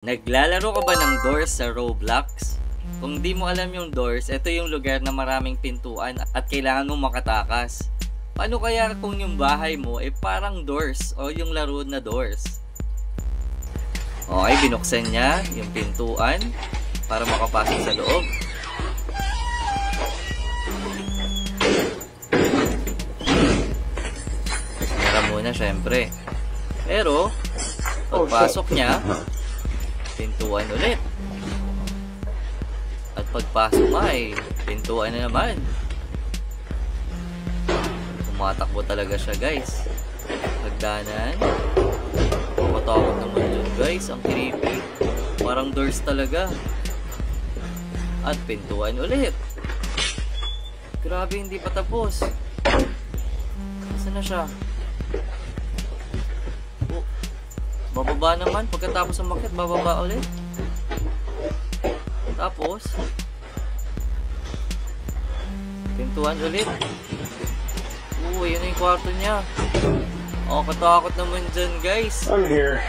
Naglalaro ka ba ng Doors sa Roblox? Kung di mo alam yung Doors, ito yung lugar na maraming pintuan at kailangan mong makatakas. Paano kaya kung yung bahay mo ay parang Doors o yung laro na Doors? Okay, binuksan niya yung pintuan para makapasok sa loob. Meron muna syempre. Pero, pagpasok niya, pintuan ulit. At pagpasok ay pintuan na naman. Tumatakbo talaga siya, guys. Hagdanan. Matakot naman yun, guys. Ang creepy. Parang Doors talaga. At pintuan ulit. Grabe, hindi pa tapos. Saan na siya? Bababa naman. Pagkatapos umakyat, bababa ulit. Tapos pintuan ulit. Yun na yung kwarto niya. Oh, katakot naman dyan, guys. I'm here.